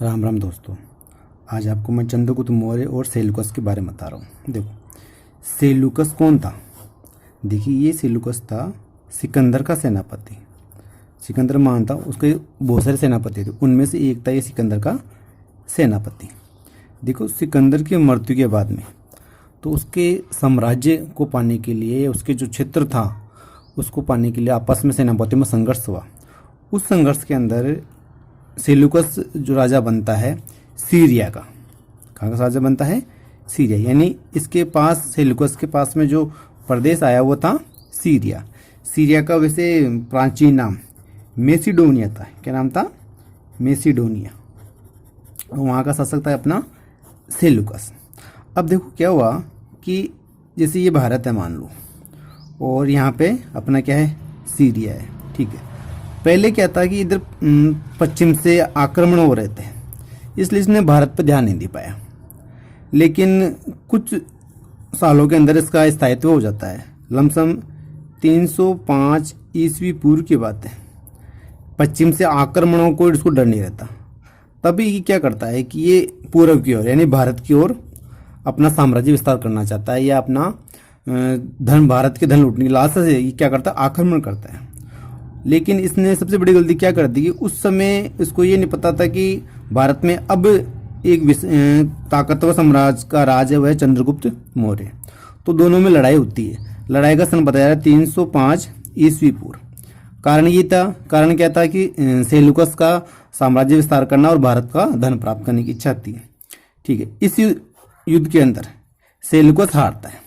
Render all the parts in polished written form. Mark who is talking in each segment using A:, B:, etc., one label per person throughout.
A: राम राम दोस्तों। आज आपको मैं चंद्रगुप्त मौर्य और सेल्यूकस के बारे में बता रहा हूँ। देखो, सेल्यूकस कौन था? देखिए, ये सेल्यूकस था सिकंदर का सेनापति। सिकंदर महान था, उसके बहुत सारे सेनापति थे, उनमें से एक था ये सिकंदर का सेनापति। देखो, सिकंदर की मृत्यु के बाद में तो उसके साम्राज्य को पाने के लिए, उसके जो क्षेत्र था उसको पाने के लिए आपस में सेनापतियों में संघर्ष हुआ। उस संघर्ष के अंदर सेल्यूकस जो राजा बनता है सीरिया का। कहाँ का राजा बनता है? सीरिया। यानी इसके पास, सेल्यूकस के पास में जो प्रदेश आया वो था सीरिया। सीरिया का वैसे प्राचीन नाम मेसिडोनिया था। क्या नाम था? मेसिडोनिया। वहाँ का शासक था अपना सेल्यूकस। अब देखो क्या हुआ कि जैसे ये भारत है मान लो, और यहाँ पे अपना क्या है? सीरिया है। ठीक है, पहले क्या था कि इधर पश्चिम से आक्रमण हो रहे थे, इसलिए इसने भारत पर ध्यान नहीं दे पाया। लेकिन कुछ सालों के अंदर इसका स्थायित्व हो जाता है। लमसम 305 ईस्वी पूर्व की बात है। पश्चिम से आक्रमणों को इसको डर नहीं रहता। तभी ये क्या करता है कि ये पूर्व की ओर यानी भारत की ओर अपना साम्राज्य विस्तार करना चाहता है, या अपना धन, भारत के धन लूटने की लालसा से ये क्या करता है? आक्रमण करता है। लेकिन इसने सबसे बड़ी गलती क्या कर दी कि उस समय इसको ये नहीं पता था कि भारत में अब एक ताकतवर साम्राज्य का राज है, वह है चंद्रगुप्त मौर्य। तो दोनों में लड़ाई होती है। लड़ाई का सन बताया जा रहा है 305 ईस्वी पूर्व। कारण ये था, कारण क्या था कि सेल्यूकस का साम्राज्य विस्तार करना और भारत का धन प्राप्त करने की इच्छा थी। ठीक है, इस युद्ध के अंदर सेल्यूकस हारता है।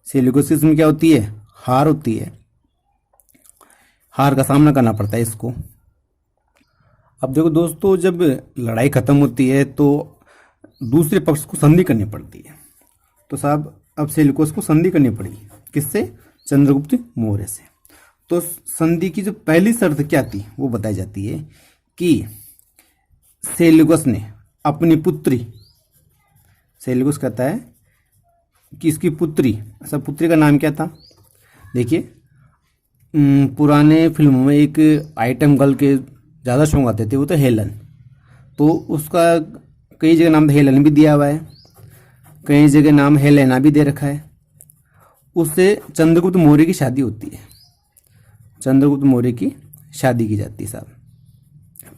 A: सेल्यूकस की इसमें क्या होती है? हार होती है। हार का सामना करना पड़ता है इसको। अब देखो दोस्तों, जब लड़ाई खत्म होती है तो दूसरे पक्ष को संधि करनी पड़ती है। तो साहब, अब सेल्यूकस को संधि करनी पड़ी। किससे? चंद्रगुप्त मौर्य से। तो संधि की जो पहली शर्त क्या थी वो बताई जाती है कि सेल्यूकस ने अपनी पुत्री, सेल्यूकस कहता है कि इसकी पुत्री, सब पुत्री का नाम क्या था? देखिए, पुराने फिल्मों में एक आइटम गर्ल के ज़्यादा सॉन्ग आते थे, वो तो हेलन। तो उसका कई जगह नाम हेलन भी दिया हुआ है, कई जगह नाम हेलेना भी दे रखा है। उससे चंद्रगुप्त मौर्य की शादी होती है। चंद्रगुप्त मौर्य की शादी की जाती है साहब।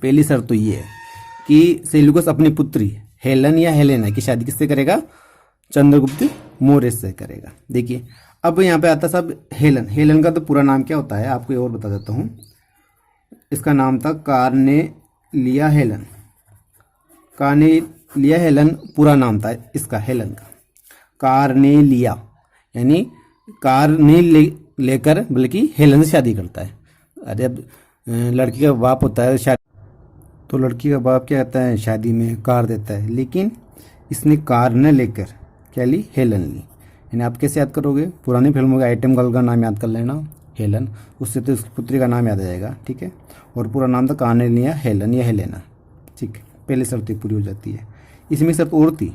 A: पहली शर्त तो ये है कि सेल्यूकस अपनी पुत्री हेलन या हेलेना की शादी किससे करेगा? चंद्रगुप्त मौर्य से करेगा। देखिए, अब यहाँ पे आता साहब हेलन। हेलन का तो पूरा नाम क्या होता है आपको और बता देता हूँ। इसका नाम था कार्नेलिया हेलन। कार्नेलिया हेलन पूरा नाम था इसका, हेलन का। कार्नेलिया यानी लेकर बल्कि हेलन से शादी करता है। अरे अब लड़की का बाप होता है शादी, तो लड़की का बाप क्या कहता है? शादी में कार देता है। लेकिन इसने कार न लेकर क्या ली? हेलन ली। यानी आप कैसे याद करोगे? पुरानी फिल्मों के आइटम गर्ल का नाम याद कर लेना, हेलन। उससे तो उसकी पुत्री का नाम याद आ जाएगा। ठीक है, और पूरा नाम था कार्नेलिया हेलन या हेलेना। ठीक है, पहली शर्त पूरी हो जाती है। इसमें शर्त और थी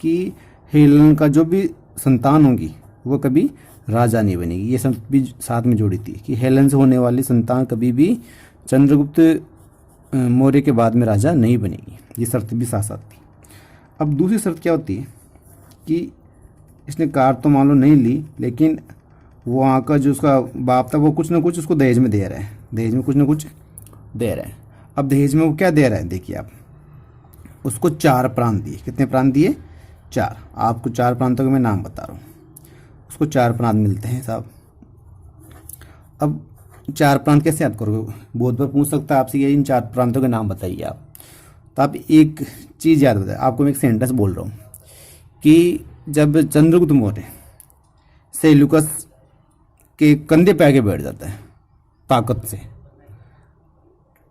A: कि हेलन का जो भी संतान होगी वो कभी राजा नहीं बनेगी। ये शर्त भी साथ में जोड़ी थी कि हेलन से होने वाली संतान कभी भी चंद्रगुप्त मौर्य के बाद में राजा नहीं बनेगी। ये शर्त भी साथ साथ थी। अब दूसरी शर्त क्या होती है कि इसने कार तो मान लो नहीं ली, लेकिन वो वहाँ का जो उसका बाप था वो कुछ ना कुछ उसको दहेज में दे रहा है। दहेज में कुछ ना कुछ दे रहा है। अब दहेज में वो क्या दे रहा है? देखिए, आप उसको 4 प्रांत दिए। कितने प्रांत दिए? 4। आपको 4 प्रांतों के मैं नाम बता रहा हूँ। उसको 4 प्रांत मिलते हैं साहब। अब 4 प्रांत कैसे याद करोगे? बहुत बार पूछ सकता है आपसे, ये इन 4 प्रांतों के नाम बताइए आप। तो आप एक चीज़ याद बताए, आपको मैं एक सेंटेंस बोल रहा हूँ कि जब चंद्रगुप्त मौर्य सेल्यूकस के कंधे पे आके बैठ जाता है ताकत से,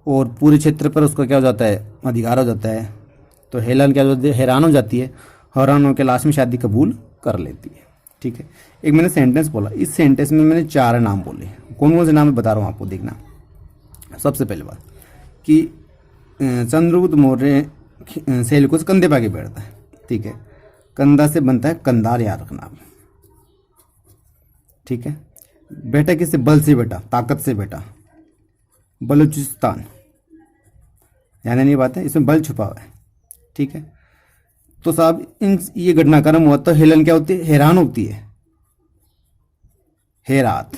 A: और पूरे क्षेत्र पर उसका क्या हो जाता है? अधिकार हो जाता है, तो हेलन क्या हो जाती है? हैरान हो जाती है। हैरान होकर लास्ट में शादी कबूल कर लेती है। ठीक है, एक मैंने सेंटेंस बोला, इस सेंटेंस में मैंने 4 नाम बोले। कौन कौन से नाम मैं बता रहा हूँ आपको, देखना। सबसे पहले बात कि चंद्रगुप्त मौर्य सेल्यूकस कंधे पे आके बैठता है। ठीक है, कंधा से बनता है कंधार, याद रखना आप। ठीक है, बेटा किससे? बल से बेटा, ताकत से बेटा। बलूचिस्तान, ध्यान नहीं बात है, इसमें बल छुपा हुआ है। ठीक है। तो साहब इन ये घटनाक्रम हुआ तो हेलन क्या होती है, हैरान होती है, हेरात,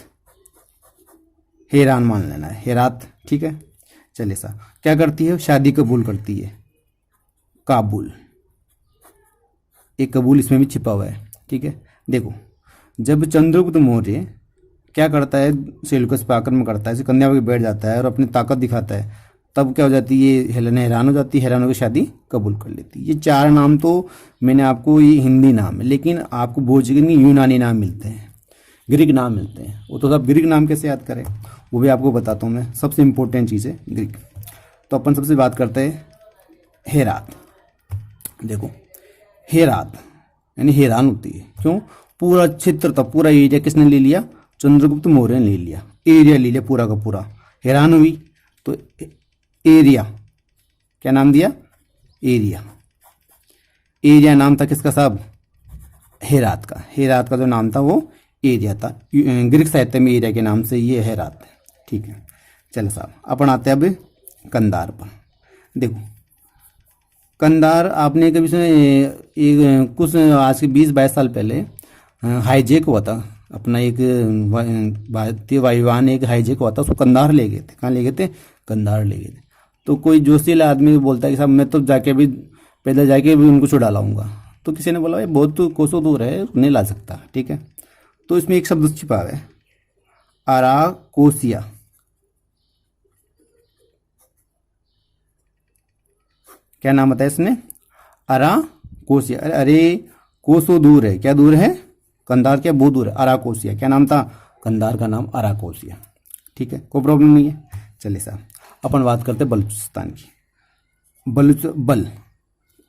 A: हैरान मान लेना है, हेरात, ठीक है। चलिए साहब क्या करती है, शादी कबूल करती है, काबुल, एक कबूल इसमें भी छिपा हुआ है, ठीक है। देखो जब चंद्रगुप्त मौर्य क्या करता है, सेल्यूकस पर आक्रमण करता है, कन्या पर बैठ जाता है और अपनी ताकत दिखाता है, तब क्या हो जाती है, ये हेलेन हैरान हो जाती है, हैरान होकर शादी कबूल कर लेती है। ये 4 नाम तो मैंने आपको, ये हिंदी नाम है, लेकिन आपको भोजन के यूनानी नाम मिलते हैं, ग्रीक नाम मिलते हैं। वो तो सब ग्रीक नाम कैसे याद करें, वो भी आपको बताता हूँ मैं। सबसे इंपॉर्टेंट चीज़ है ग्रीक। तो अपन सबसे बात करते हैं हेरात। देखो हेरात यानी हैरान होती है, क्यों, पूरा क्षेत्र था, पूरा एरिया किसने ले लिया, चंद्रगुप्त मौर्य ने ले लिया, एरिया ले लिया पूरा का पूरा, हैरान हुई तो एरिया, क्या नाम दिया, एरिया, एरिया नाम था किसका साहब, हेरात का। हेरात का जो नाम था वो एरिया था, ग्रीक साहित्य में एरिया के नाम से ये हेरात है, ठीक है। चलो साहब अपन आते हैं अब कंधार पर। देखो कंधार आपने कभी सुने, एक कुछ आज के 20-22 साल पहले हाईजेक हुआ था अपना, एक भारतीय वायुयान एक हाईजेक हुआ था, उसको कंधार ले गए थे। कहाँ ले गए थे, कंधार ले गए थे। तो कोई जोशीला आदमी बोलता है कि साहब मैं तो जाके भी पैदल जाके भी उनको छुड़ा लाऊंगा, तो किसी ने बोला भाई बहुत तो कोसों दूर है, नहीं ला सकता, ठीक है। तो इसमें एक शब्द छिपा है, अराकोसिया, क्या नाम बताया इसने, अराकोसिया। अरे कोसों दूर है, क्या दूर है, कंधार क्या बहुत दूर है, अराकोसिया, क्या नाम था, कंधार का नाम अराकोसिया, ठीक है, कोई प्रॉब्लम नहीं है। चलिए साहब अपन बात करते हैं बलूचिस्तान की। बल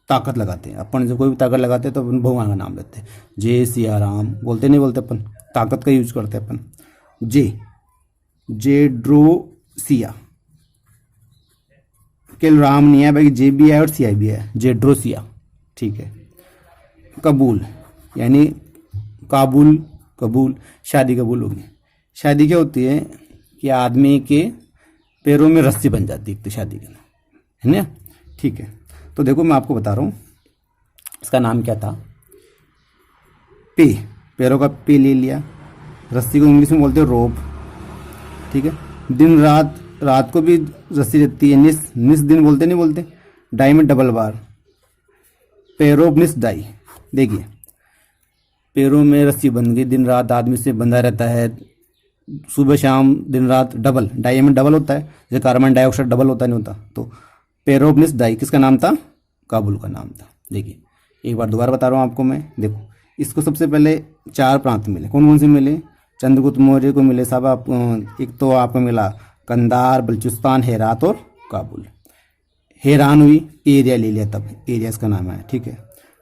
A: ताकत लगाते हैं अपन, जब कोई भी ताकत लगाते हैं तो अपन भगवान का नाम लेते हैं, जय सिया राम बोलते नहीं बोलते, अपन ताकत का यूज करते हैं अपन। जेड्रोसिया, केवल राम नहीं है भाई, जे भी है और सिया भी है, जेड्रोसिया, ठीक है। कबूल यानी काबुल, कबूल, शादी कबूल होगी। शादी क्या होती है कि आदमी के पैरों में रस्सी बन जाती है, तो शादी के है ना, ठीक है। तो देखो मैं आपको बता रहा हूँ इसका नाम क्या था, पे, पैरों का पे ले लिया, रस्सी को इंग्लिश में बोलते हैं रोप, ठीक है। दिन रात, रात को भी रस्सी रहती है, निस, निस दिन बोलते नहीं बोलते, डाई में डबल बार, पैरों निस डाई। देखिए पैरों में रस्सी बन गई, दिन रात आदमी से बंधा रहता है, सुबह शाम दिन रात डबल, डाई में डबल होता है, जैसे कार्बन डाइऑक्साइड डबल होता नहीं होता, तो पेरोब्लिस डाई किसका नाम था, काबुल का नाम था। देखिए एक बार दोबारा बता रहा हूँ आपको मैं। देखो इसको सबसे पहले 4 प्रांत मिले, कौन कौन से मिले, चंद्रगुप्त मौर्य को मिले साहब आप, एक तो आपको मिला कंधार, बलूचिस्तान, हेरात और काबुल। हैरान हुई, एरिया ले लिया, तब एरिया इसका नाम है, ठीक है।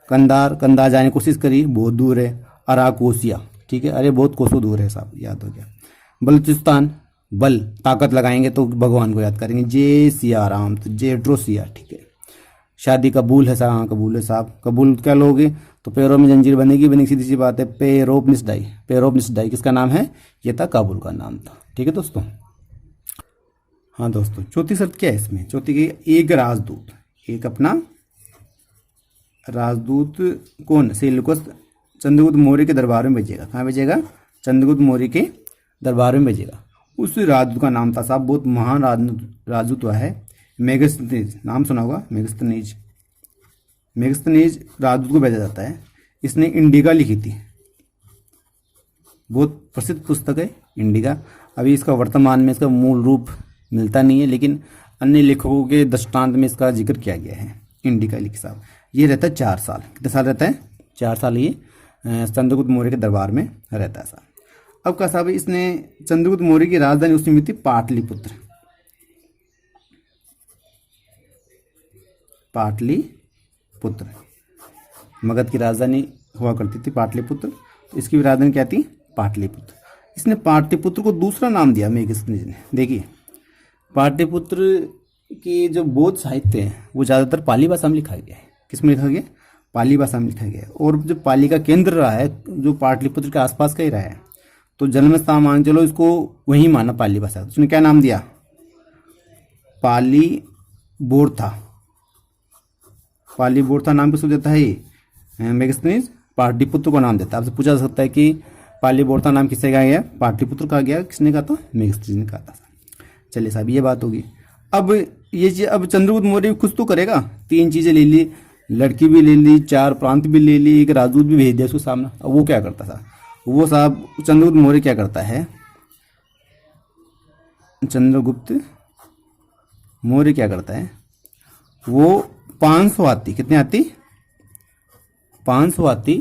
A: कंधार, कंधार जाने की कोशिश करी, बहुत दूर है, अराकोसिया, ठीक है, अरे बहुत कोसों दूर है साहब, याद हो गया। बलूचिस्तान, बल ताकत लगाएंगे तो भगवान को याद करेंगे, जय सिया राम, तो जेड्रोसिया, ठीक है। शादी कबूल है साहब, हाँ कबूल है साहब, कबूल क्या लोगे, तो पैरों में जंजीर बनेगी, बनेगी, सीधी सी बात है, पेरोब्निसडाई, पेरोब्निसडाई किसका नाम है, ये था काबुल का नाम था, ठीक है दोस्तों। हाँ दोस्तों चौथी शर्त क्या है इसमें, चौथी की एक राजदूत, एक अपना राजदूत, कौन, सेल्यूकस चंद्रगुप्त मौर्य के दरबार में भेजेगा, कहाँ भेजेगा, चंद्रगुप्त मौर्य के दरबार में भेजेगा। उस राजदूत का नाम था साहब, बहुत महान राजदूत हुआ है, मेगस्थनीज, नाम सुना होगा, मेगस्थनीज। मेगस्थनीज राजदूत को भेजा जाता है, इसने इंडिका लिखी थी, बहुत प्रसिद्ध पुस्तक है इंडिका। अभी इसका वर्तमान में इसका मूल रूप मिलता नहीं है, लेकिन अन्य लेखकों के दृष्टांत में इसका जिक्र किया गया है, इंडिका लिखी साहब। ये रहता है 4 साल, कितने साल रहता है, 4 साल ये चंद्रगुप्त मौर्य के दरबार में रहता है साहब। अब का साहब इसने चंद्रगुप्त मौर्य की राजधानी उसमें थी पाटलिपुत्र, पाटलिपुत्र मगध की राजधानी हुआ करती थी पाटलिपुत्र, इसकी भी राजधानी क्या थी, पाटलिपुत्र। इसने पाटलिपुत्र को दूसरा नाम दिया मेगस्थनीज ने। देखिए पाटलिपुत्र की जो बौद्ध साहित्य है वो ज़्यादातर पाली भाषा में लिखा गया है, किस में लिखा गया, पाली भाषा में लिखा गया है। और जो पाली का केंद्र रहा है, जो पाटलिपुत्र के आसपास का ही रहा है, तो जन्म स्थान मान चलो इसको वहीं माना पाली भाषा। उसने क्या नाम दिया, पाली बोरथा, पालीबोर्था नाम किसको देता है ये मेगास्थनीज पाटलिपुत्र को नाम देता है। आपसे पूछा जा सकता है कि पालीबोर्था नाम किससे कहा गया, पाटलिपुत्र कहा गया, किसने कहा था, मेगास्थनीज ने कहा था। चलिए साहब ये बात होगी। अब ये चीज अब चंद्रगुप्त मौर्य कुछ तो करेगा, 3 चीजें ले ली, लड़की भी ले ली, 4 प्रांत भी ले ली, एक राजदूत भी भेज दिया उसके सामने। अब वो क्या करता था, वो साहब चंद्रगुप्त मौर्य क्या करता है, चंद्रगुप्त मौर्य क्या करता है, वो 500 हाथी, कितने हाथी, 500 हाथी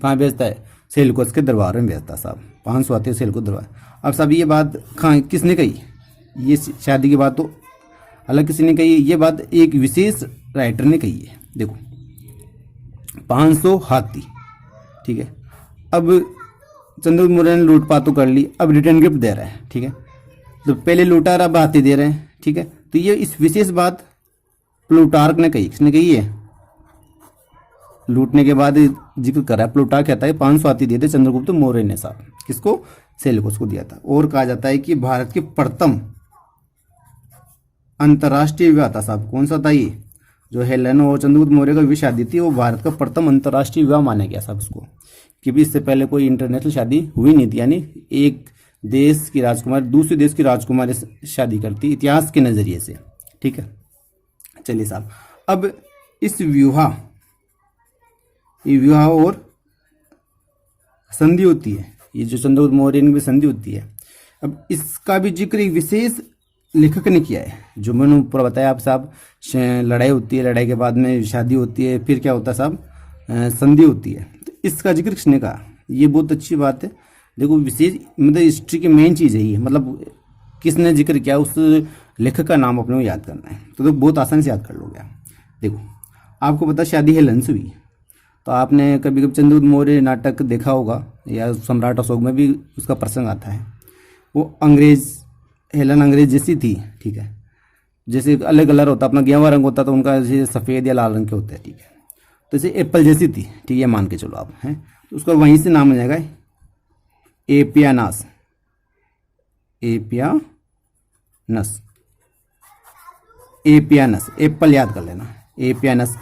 A: कहाँ भेजता है, सेल्यूकस के दरबार में भेजता है साहब, 500 हाथी सेल्यूकस दरबार। अब साहब ये बात कहाँ किसने कही, ये शादी की बात तो अलग किसी ने कही, ये बात एक विशेष राइटर ने कही है। देखो 500 हाथी, ठीक है। अब चंद्रगुप्त मौर्य ने लूटपाट तो कर ली, अब रिटर्न गिफ्ट दे रहा है, ठीक है। तो पहले लूटा अब हाथी दे रहे हैं, ठीक है। तो ये इस विशेष बात प्लूटार्क ने कही, किसने कही है, लूटने के बाद जिक्र कर रहा है प्लूटार्क, कहता है 500 हाथी दिए थे चंद्रगुप्त मौर्य ने साहब, किसको, सेल्यूकस को दिया था। और कहा जाता है कि भारत के प्रथम अंतर्राष्ट्रीय विवाह था साहब, कौन सा था ये, जो हेलेन और चंद्रगुप्त मौर्य का विवाह शादी थी, वो भारत का प्रथम अंतर्राष्ट्रीय विवाह माना गया साहब उसको, क्योंकि इससे पहले कोई इंटरनेशनल शादी हुई नहीं थी, यानी एक देश की राजकुमारी दूसरे देश की राजकुमारी से शादी करती, इतिहास के नजरिए से, ठीक है। चलिए साहब, अब इस विवाह, ये विवाह और संधि होती है, ये जो चंद्रगुप्त मौर्य की संधि होती है, अब इसका भी जिक्र एक विशेष लेखक ने किया है, जो मैंने ऊपर बताया आप साहब, लड़ाई होती है, लड़ाई के बाद में शादी होती है, फिर क्या होता है साहब, संधि होती है। तो इसका जिक्र किसने कहा, ये बहुत अच्छी बात है। देखो विशेष मतलब हिस्ट्री की मेन चीज़ है ये, मतलब किसने जिक्र किया, उस लेखक का नाम अपने को याद करना है, तो बहुत आसानी से याद कर लोगे आप। देखो आपको पता शादी हेलेन से हुई, तो आपने कभी कभी चंद्रगुप्त मौर्य नाटक देखा होगा, या सम्राट अशोक में भी उसका प्रसंग आता है। वो अंग्रेज, हेलेन अंग्रेज जैसी थी, ठीक है, जैसे अलग कलर होता, अपना गेवा रंग होता, तो उनका जैसे सफ़ेद या लाल रंग के होते हैं, ठीक है। तो जैसे एप्पल जैसी थी, ठीक है, मान के चलो आप हैं, तो उसका वहीं से नाम आ जाएगा एपियानस, एपियानस, एपियानस, एप्पल याद कर लेना, एपियानस।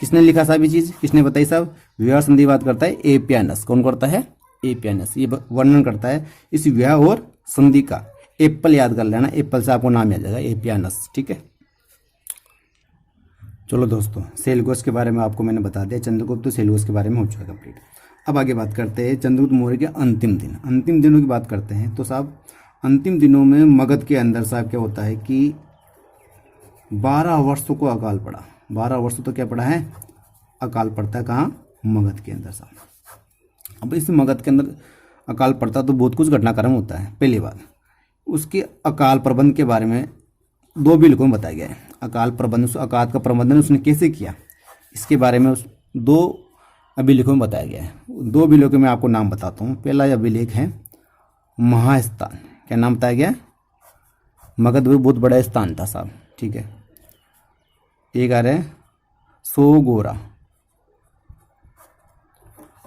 A: किसने लिखा साहब ये चीज़, किसने बताई साहब, विवाह संधि बात करता है एपियानस, कौन करता है, एपियानस, ये वर्णन करता है इस विवाह और संधि का। एप्पल याद कर लेना, एप्पल से आपको नाम याद जाएगा एपियानस, ठीक है। चलो दोस्तों, सेल्यूकस के बारे में आपको मैंने बता दिया, चंद्रगुप्त सेल्यूकस के बारे में हो चुका कंप्लीट। अब आगे बात करते हैं चंद्रगुप्त मौर्य के अंतिम दिन, अंतिम दिनों की बात करते हैं। तो साहब अंतिम दिनों में मगध के अंदर साहब क्या होता है कि 12 वर्षों को अकाल पड़ा, 12 वर्षों तो क्या पड़ा है, अकाल पड़ता है, कहाँ, मगध के अंदर साहब। अब इस मगध के अंदर अकाल पड़ता तो बहुत कुछ घटनाक्रम होता है। पहली बात, उसके अकाल प्रबंध के बारे में 2 बिल्कुल बताया गया है। अकाल प्रबंध, उस अकाल का प्रबंधन उसने कैसे किया, इसके बारे में उस 2 अभिलेखों में बताया गया है। 2 अभिलेखों में आपको नाम बताता हूँ। पहला अभिलेख है महास्थान, क्या नाम बताया गया, मगध में बहुत बड़ा स्थान था साहब, ठीक है। एक आ रहा है सोगोरा,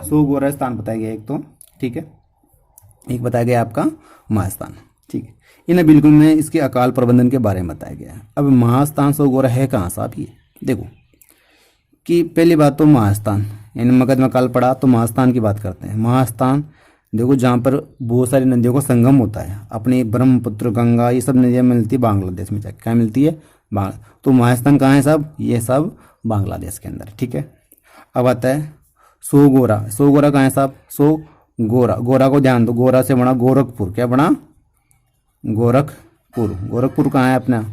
A: सोगोरा स्थान बताया गया एक तो, ठीक है। एक बताया गया आपका महास्थान, ठीक है। इन बिल्कुल में इसके अकाल प्रबंधन के बारे में बताया गया है। अब महास्थान सोगोरा है कहाँ साहब, ये देखो कि पहली बात तो महास्थान, यानी मगध में अकाल पड़ा तो महास्थान की बात करते हैं। महास्थान देखो जहाँ पर बहुत सारी नदियों का संगम होता है, अपनी ब्रह्मपुत्र, गंगा, ये सब नदियाँ मिलती है बांग्लादेश में, क्या मिलती है, तो महास्थान कहाँ है साहब, ये सब बांग्लादेश के अंदर, ठीक है। अब आता है सोगोरा, सोगोरा कहाँ है साहब, गोरा, गोरा को ध्यान दो, गोरा से बना गोरखपुर, क्या बना, गोरखपुर, गोरखपुर कहाँ है अपना,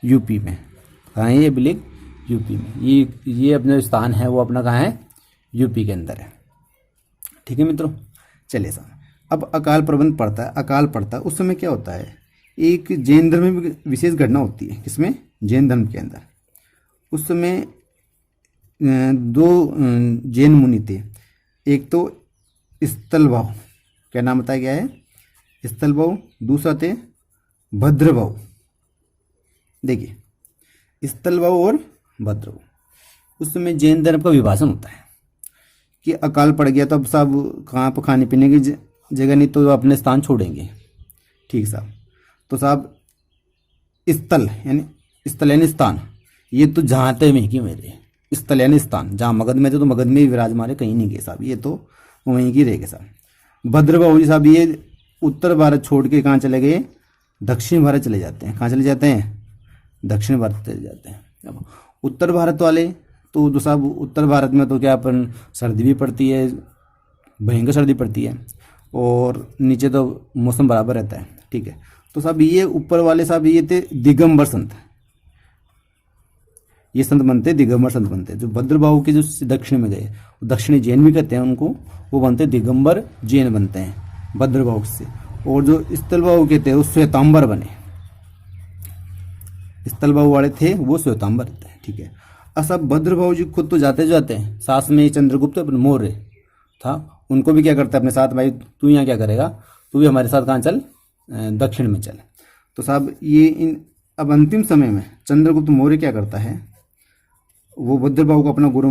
A: यूपी में, कहाँ है ये बिलिक, यूपी में। ये अपना स्थान है वो अपना कहाँ है, यूपी के अंदर है, ठीक है मित्रों। चलिए साहब, अब अकाल प्रबंध पड़ता है, अकाल पड़ता है, उस समय क्या होता है, एक जैन धर्म में विशेष घटना होती है, किसमें, जैन धर्म के अंदर। उस समय 2 जैन मुनि थे, एक तो स्थलभाव, क्या नाम बताया गया है, स्थलभाव, दूसरा थे भद्रभाव। देखिए स्थलभाव और भद्रभाव, उस समय जैन धर्म का विभाजन होता है कि अकाल पड़ गया तो अब साहब कहाँ पर खाने पीने की जगह नहीं, तो अपने स्थान छोड़ेंगे, ठीक साहब। तो साहब स्थल यानी स्थान, ये तो जहाँ तक में कि मेरे, स्थल यानी स्थान, जहाँ मगध में थे तो मगध में ही विराजमान है, कहीं नहीं गए साहब, ये तो वहीं की रह गए साहब। भद्रबाहु जी साहब ये उत्तर भारत छोड़ के कहाँ चले गए, दक्षिण भारत चले जाते हैं। कहाँ चले जाते हैं, दक्षिण भारत चले जाते हैं। अब उत्तर भारत वाले तो साहब उत्तर भारत में तो क्या अपन सर्दी भी पड़ती है, भयंकर सर्दी पड़ती है, और नीचे तो मौसम बराबर रहता है, ठीक है। तो साहब ये ऊपर वाले साहब ये थे दिगंबर संत, ये संत बनते दिगंबर संत बनते। जो भद्रबाहु के जो दक्षिण में गए, दक्षिणी जैन भी कहते हैं उनको, वो बनते दिगंबर जैन बनते हैं भद्रबाहु से। और जो स्थलबाहु के थे वो श्वेतांबर बने, स्थलबाहु वाले थे वो श्वेतांबर थे, ठीक है। अब सब भद्रबाहु जी खुद तो जाते जाते हैं, साथ में चंद्रगुप्त मौर्य था, उनको भी क्या करता है अपने साथ, भाई तू यहाँ क्या करेगा, तू भी हमारे साथ कहाँ चल, दक्षिण में चल। तो साहब ये अब अंतिम समय में चंद्रगुप्त मौर्य क्या करता है, वो भद्रबाहु को अपना गुरु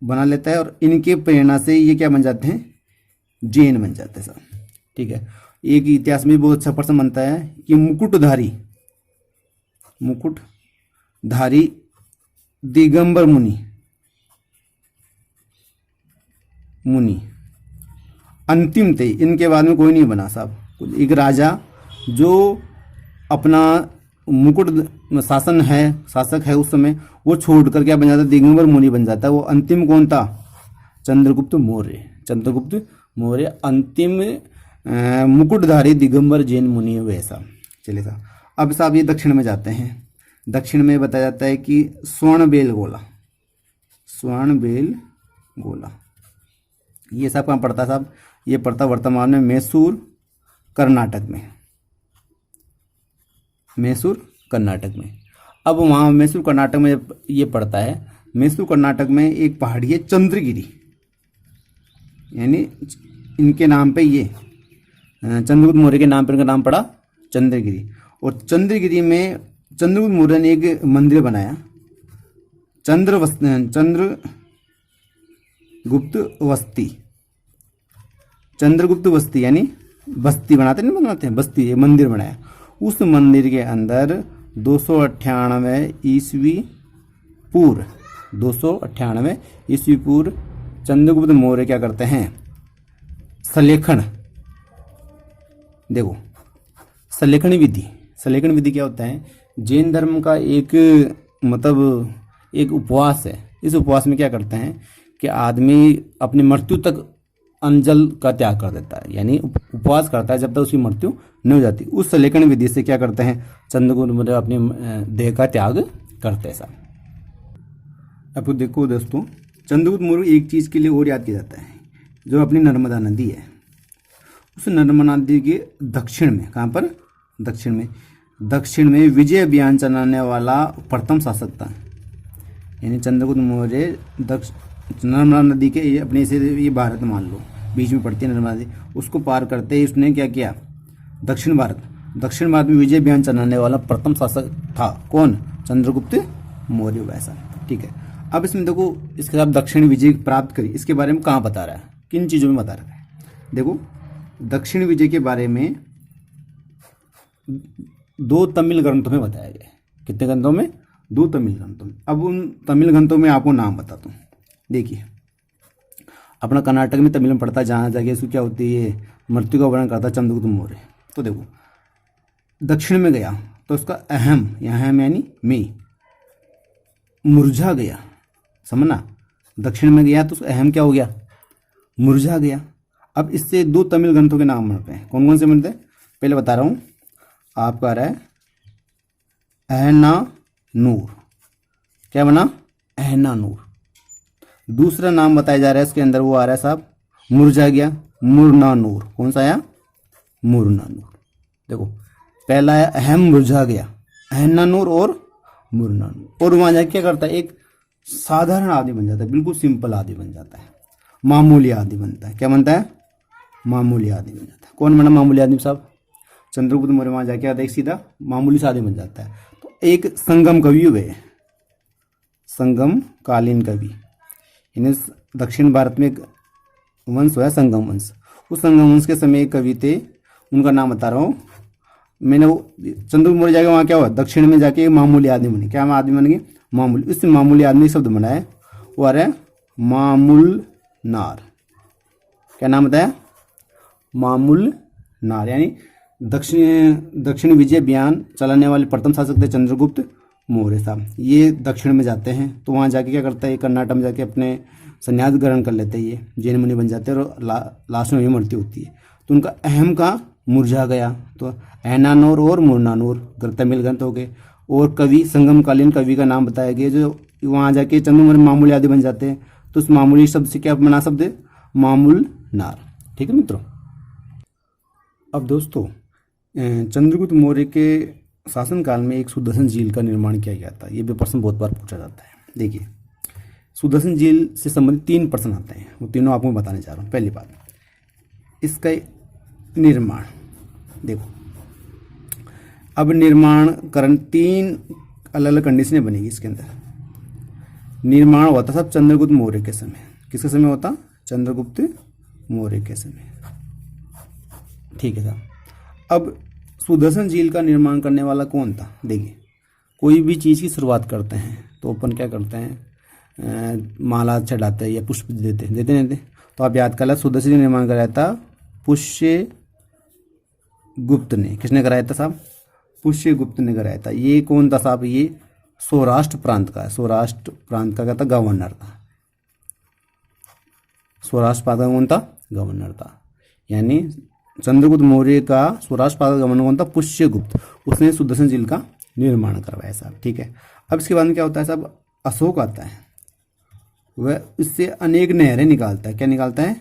A: बना लेता है, और इनके प्रेरणा से ये क्या बन जाते हैं, जैन बन जाते हैं साहब, ठीक है। एक इतिहास में बहुत अच्छा प्रश्न बनता है कि मुकुटधारी दिगंबर मुनि अंतिम थे, इनके बाद में कोई नहीं बना साहब। एक राजा जो अपना मुकुट शासक है उस समय, वो छोड़कर क्या बन जाता है, दिगंबर मुनि बन जाता है। वो अंतिम कौन था, चंद्रगुप्त मौर्य अंतिम मुकुटधारी दिगंबर जैन गोला हुए साहब। चलिए साहब, अब साहब ये दक्षिण में जाते हैं। दक्षिण में बताया जाता है कि स्वर्णबेल गोला ये सब कहाँ पड़ता है साहब, ये पड़ता वर्तमान में मैसूर कर्नाटक में। अब वहाँ मैसूर कर्नाटक में ये पड़ता है, मैसूर कर्नाटक में एक पहाड़ी है चंद्रगिरी, यानी इनके नाम पे ये चंद्रगुप्त मौर्य के नाम पर इनका नाम पड़ा चंद्रगिरी। और चंद्रगिरी में चंद्रगुप्त मौर्य ने एक मंदिर बनाया, चंद्रगुप्त बस्ती यानी बस्ती बनाते हैं बस्ती, ये मंदिर बनाया। उस मंदिर के अंदर 298 ईस्वी पूर्व चंद्रगुप्त मौर्य क्या करते हैं, सलेखन विधि क्या होता है, जैन धर्म का एक उपवास है। इस उपवास में क्या करते हैं कि आदमी अपनी मृत्यु तक अंजल का त्याग कर देता है, यानी उपवास करता है जब तक उसकी मृत्यु नहीं हो जाती। उस सलेखन विधि से क्या करते हैं, चंद्रगुप्त मौर्य अपनी देह का त्याग करते हैं साहब। अब देखो दोस्तों, चंद्रगुप्त मौर्य एक चीज़ के लिए और याद किया जाता है, जो अपनी नर्मदा नदी है, उस नर्मदा नदी के दक्षिण में, कहाँ पर, दक्षिण में विजय अभियान चलाने वाला प्रथम शासक था। यानी चंद्रगुप्त मौर्य नर्मदा नदी के अपने से ये भारत मान लो, बीच में पड़ती है नर्मदा नदी, उसको पार करते ही उसने क्या किया, दक्षिण भारत में विजय अभियान चलाने वाला प्रथम शासक था। कौन, चंद्रगुप्त मौर्य वैसा, ठीक है। अब इसमें देखो, इसके साथ दक्षिण विजय प्राप्त करी, इसके बारे में कहाँ बता रहा है, किन चीज़ों में बता रहा है। देखो, दक्षिण विजय के बारे में 2 तमिल ग्रंथों में बताया गया है। कितने ग्रंथों में, 2 तमिल ग्रंथों में। अब उन तमिल ग्रंथों में आपको नाम बताता हूँ। देखिए, अपना कर्नाटक में तमिल में पढ़ता, जहाँ जाके इसको क्या होती है, मृत्यु का वर्णन करता चंद्रगुप्त मौर्य। तो देखो, दक्षिण में गया तो उसका अहम, यहाँ यानी में मुरझा गया, समझना। दक्षिण में गया तो उसका अहम क्या हो गया, मुरझा गया। अब इससे 2 तमिल ग्रंथों के नाम बनते हैं। कौन कौन से बनते हैं, पहले बता रहा हूँ आपको। आ रहा है अहनानूर, क्या बना, अहनानूर। दूसरा नाम बताया जा रहा है इसके अंदर, वो आ रहा है साहब, मुरझा गया, मुरनानूर। कौन सा आया, मुरनानूर। देखो, पहला है अहम, मुरझा गया, अहनानूर और मुरनानूर। और वहाँ जाके क्या करता है, एक साधारण आदमी बन जाता है, बिल्कुल सिंपल आदमी बन जाता है, मामूली आदमी बनता है। क्या बनता है, मामूली आदमी बन जाता है। कौन बना मामूली आदमी साहब, चंद्रगुप्त मौर्य। वहाँ जाके आता है, एक सीधा मामूली सा आदमी बन जाता है। तो एक संगम कवि हुए, संगम कालीन कवि, यानी दक्षिण भारत में एक वंश हुआ संगम वंश। उस संगम वंश के समय एक कवि थे, उनका नाम बता रहा हूँ मैंने। वो चंद्रगुप्त मौर्य जाके वहाँ क्या हुआ, दक्षिण में जाके मामूली आदमी बने। क्या आदमी बन गए, मामूली, इससे मामूली आदमी शब्द बना है, वो आ रहा है मामूल नार। क्या नाम बताया? मामूल नार। यानी दक्षिण विजय अभियान चलाने वाले प्रथम शासक थे चंद्रगुप्त मौर्य साहब। ये दक्षिण में जाते हैं तो वहाँ जाके क्या करता है, कर्नाटक में जाके अपने संन्यास ग्रहण कर लेते हैं, ये जैन मुनि बन जाते हैं और लास्ट में भी मृत्यु होती है। तो उनका अहम का मुरझा गया, तो ऐनानोर और मुरनानोर तमिल ग्रंथ हो गए। और कवि, संगमकालीन कवि का नाम बताया गया, जो वहाँ जाके चंद्रमौर्य मामूली आदि बन जाते हैं। तो उस मामूली शब्द से क्या बना शब्द? मामूल नार। ठीक है मित्रों। अब दोस्तों, चंद्रगुप्त मौर्य के शासनकाल में एक सुदर्शन झील का निर्माण किया गया था। ये भी प्रश्न बहुत बार पूछा जाता है। देखिए, सुदर्शन झील से संबंधित 3 प्रश्न आते हैं, वो तीनों आपको बताने जा रहा हूँ। पहली बात, इसका निर्माण देखो। अब निर्माण करण 3 अलग अलग कंडीशनें बनेगी इसके अंदर। निर्माण होता सब चंद्रगुप्त मौर्य के समय। किसके समय होता? चंद्रगुप्त मौर्य के समय। ठीक है साहब। अब सुदर्शन झील का निर्माण करने वाला कौन था? देखिए, कोई भी चीज़ की शुरुआत करते हैं तो अपन क्या करते हैं, माला चढ़ाते हैं या पुष्प देते। तो आप याद कर ला, सुदर्शन झील निर्माण कराया था पुष्य गुप्त ने। किसने कराया था साहब? पुष्य गुप्त ने कराया था। ये कौन था साहब? ये सौराष्ट्र प्रांत का है। सौराष्ट्र प्रांत का क्या था? गवर्नर था। सौराष्ट्र प्रांत का कौन था? गवर्नर था। यानी चंद्रगुप्त मौर्य का सौराष्ट्र प्रांत का गवर्नर कौन था? पुष्यगुप्त। उसने सुदर्शन झील का निर्माण करवाया साहब। ठीक है। अब इसके बाद में क्या होता है साहब? अशोक आता है, वह इससे अनेक नहरें निकालता है। क्या निकालता है?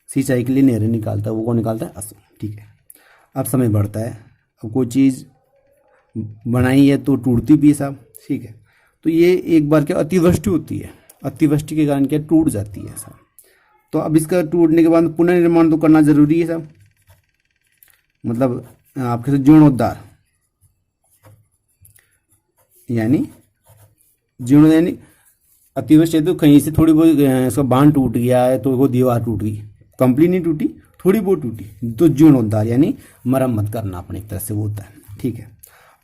A: सिंचाई के लिए नहरें निकालता है। वो कौन निकालता है? अशोक। ठीक है। अब समय बढ़ता है, अब कोई चीज़ बनाई है तो टूटती भी है साहब। ठीक है। तो ये एक बार क्या अतिवृष्टि होती है, अतिवृष्टि के कारण क्या टूट जाती है साहब। तो अब इसका टूटने के बाद पुनर्निर्माण तो करना जरूरी है साहब। मतलब आपके साथ जीर्णोद्धार, यानी जीर्ण यानी अतिवृष्टि है तो कहीं से थोड़ी बहुत इसका बांध टूट गया है तो वो दीवार टूट गई, कंप्लीट नहीं टूटी, थोड़ी बहुत टूटी, तो जीर्णोद्धार यानी मरम्मत करना अपने एक तरह से वो होता है। ठीक है।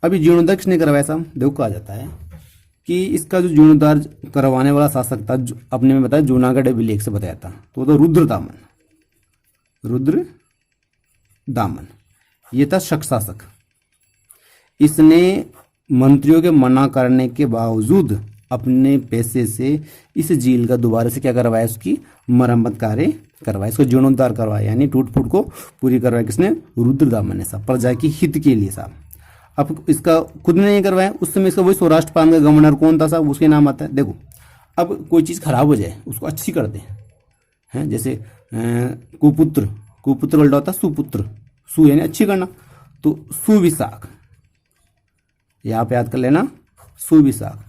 A: अभी जीर्णोद्धार किसने करवाया साहब? देखो, कहा जाता है कि इसका जो जीर्णोद्धार करवाने वाला शासक था, अपने में बताया जूनागढ़ अभिलेख से बताया था, तो वो था रुद्रदामन। रुद्रदामन ये था शक शासक। इसने मंत्रियों के मना करने के बावजूद अपने पैसे से इस झील का दोबारा से क्या करवाया? उसकी मरम्मत कार्य करवाया, इसको जीर्णोद्धार करवाया, यानी टूट फूट को पूरी करवाया। किसने? रुद्रदामन ने साहब, प्रजा की हित के लिए साहब। अब इसका खुद ने नहीं करवाया, उस समय इसका वही सौराष्ट्र प्रांत का गवर्नर कौन था साहब? उसके नाम आता है। देखो, अब कोई चीज़ खराब हो जाए उसको अच्छी कर दें, हैं? जैसे कुपुत्र, कुपुत्र उल्टा होता सुपुत्र, सु यानी अच्छी करना, तो सुविशाख, यहाँ पे याद कर लेना, सुविशाख।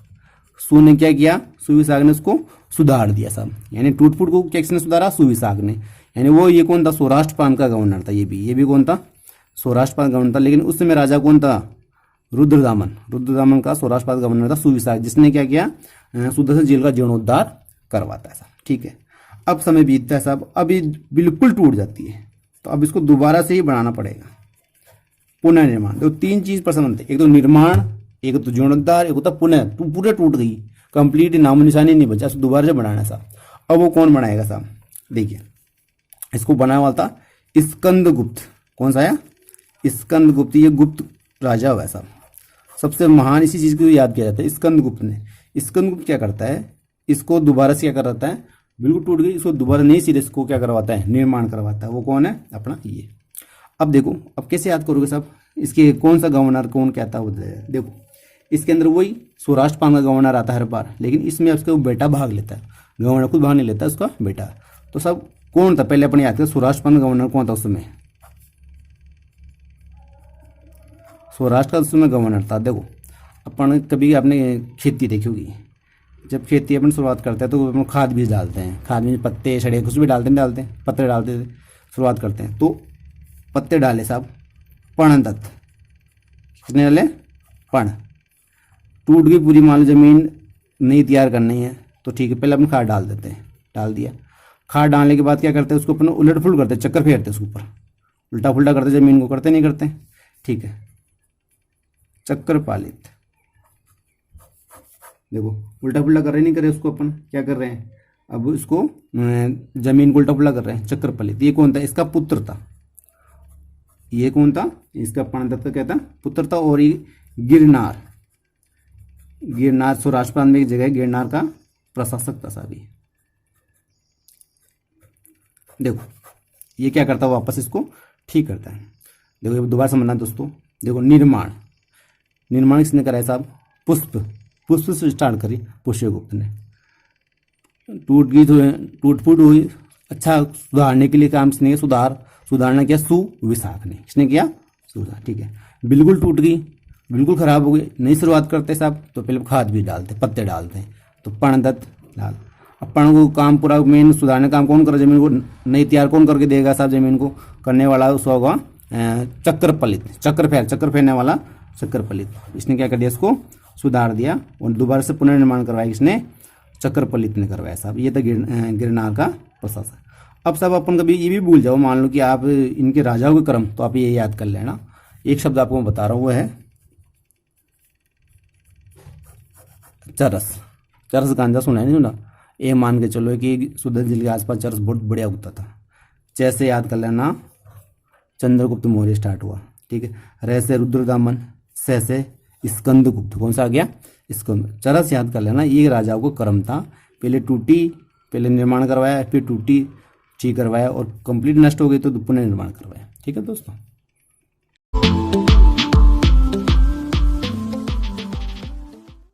A: सु ने क्या किया? सुविशाख ने उसको सुधार दिया साहब, यानी टूट फूट को क्या किसने सुधारा? सुविशाख ने। यानी वो ये कौन था? सौराष्ट्र प्रांत का गवर्नर था। ये भी कौन था? सौराष्ट्र प्रांत गवर्नर था। लेकिन उस समय राजा कौन था? रुद्रदामन। रुद्रदामन का सौराष्ट्र प्रांत गवर्नर था सुविशाख, जिसने क्या किया? सुदर्शन झील का जीर्णोद्धार करवाता है साहब। ठीक है। अब समय बीतता है साहब, अब ये बिल्कुल टूट जाती है, तो अब इसको दोबारा से ही बनाना पड़ेगा, पुनर्निर्माण। तो 3 चीज पसंद बनते, एक तो निर्माण, एक तो जीर्णोद्धार, एक होता पुनः, पूरे टूट गई, कंप्लीट नामो निशानी नहीं बचा, इसको दोबारा से बनाना साहब। अब वो कौन बनाएगा साहब? देखिए, इसको बनाने वाला था स्कंदगुप्त। कौन सा आया? स्कंदगुप्त। ये गुप्त राजा हुआ है साहब, सबसे महान इसी चीज को याद किया जाता है, स्कंदगुप्त ने। स्कंदगुप्त क्या करता है? इसको दोबारा से क्या करवाता है? बिल्कुल टूट गई, इसको दोबारा नई सिरे से क्या करवाता है? निर्माण करवाता है। वो कौन है? अपना ये। अब देखो, अब कैसे याद करोगे साहब? इसके कौन सा गवर्नर कौन कहता है? देखो, इसके अंदर वही सौराष्ट्र प्रांत का गवर्नर आता है हर बार, लेकिन इसमें उसका बेटा भाग लेता है, गवर्नर खुद भाग नहीं लेता, उसका बेटा। तो सब कौन था? पहले अपने याद करें, सौराष्ट्र प्रांत का गवर्नर कौन था उस समय? सौराष्ट्र का उस समय गवर्नर था। देखो, अपन कभी आपने खेती देखी होगी, जब खेती अपन शुरुआत करते हैं तो अपन खाद बीज डालते हैं, खाद बीज पत्ते सड़े कुछ भी डालते हैं, पत्ते डालते शुरुआत करते हैं। तो पत्ते डाले साहब पर्णदत्त, कितने डाले? पर्ण। टूट गई पूरी, मान लो जमीन नहीं तैयार करनी है तो ठीक है, पहले अपन खाद डाल देते हैं, डाल दिया। खाद डालने के बाद क्या करते हैं? उसको अपन उलट फुलट करते हैं, चक्कर फेरते हैं उसके ऊपर, उल्टा फुल्टा करते जमीन को, करते नहीं करते? ठीक है, चक्कर पालित। देखो उल्टा पुल्टा कर रहे नहीं कर रहे, उसको अपन क्या कर रहे हैं, अब इसको जमीन को उल्टा पुल्टा कर रहे हैं। चक्रपलित ये कौन था, इसका पुत्र था। ये कौन था, इसका पाणिदत्त क्या था, पुत्र था। और ये गिरनार, गिरनार सौराष्ट्र प्रांत में एक जगह है, गिरनार का प्रशासक था साहब ये। देखो ये क्या करता है, वापस इसको ठीक करता है। देखो ये दोबारा समझना दोस्तों। देखो निर्माण, निर्माण किसने कराया साहब, पुष्प, पुष्प से स्टार्ट करी पुष्यगुप्त ने। टूट गई तो टूट फूट हुई, अच्छा सुधारने के लिए काम किसने किया, सुधारना किया सुविशाख ने। किसने किया, सुविशाख। ठीक है, बिल्कुल टूट गई, बिल्कुल खराब हो गई, नई शुरुआत करते साहब, तो पहले खाद भी डालते, पत्ते डालते हैं, तो पाणिदत्त डाल। अब पण को काम पूरा मेन सुधारने काम कौन करे, जमीन को नई तैयार कौन करके देगा साहब, जमीन को करने वाला उसका होगा चक्रपलित, चक्र फेरने वाला चक्रपलित। इसने क्या कर दिया, इसको सुधार दिया और दोबारा से पुनर्निर्माण करवाया, इसने चक्रपलित ने करवाया साहब। ये था गिरनार का प्रशासक। अब साहब अपन कभी ये भी भूल जाओ, मान लो कि आप इनके राजाओं के क्रम, तो आप ये याद कर लेना। एक शब्द आपको मैं बता रहा हूँ, वो है चरस। चरस गांजा सुना है नहीं सुना, ये मान के चलो कि सुदर्शन झील के आसपास चरस बहुत बढ़िया उगता था। जैसे याद कर लेना, चंद्रगुप्त मौर्य स्टार्ट हुआ, ठीक है। र से रुद्रदामन, स से स्कंदगुप्त, कौन सा आ गया, स्कंद। चरस याद कर लेना, ये राजाओं को क्रम था। पहले टूटी, पहले निर्माण करवाया, फिर टूटी ठीक करवाया, और कंप्लीट नष्ट हो गई तो पुनर्निर्माण करवाया। ठीक है दोस्तों।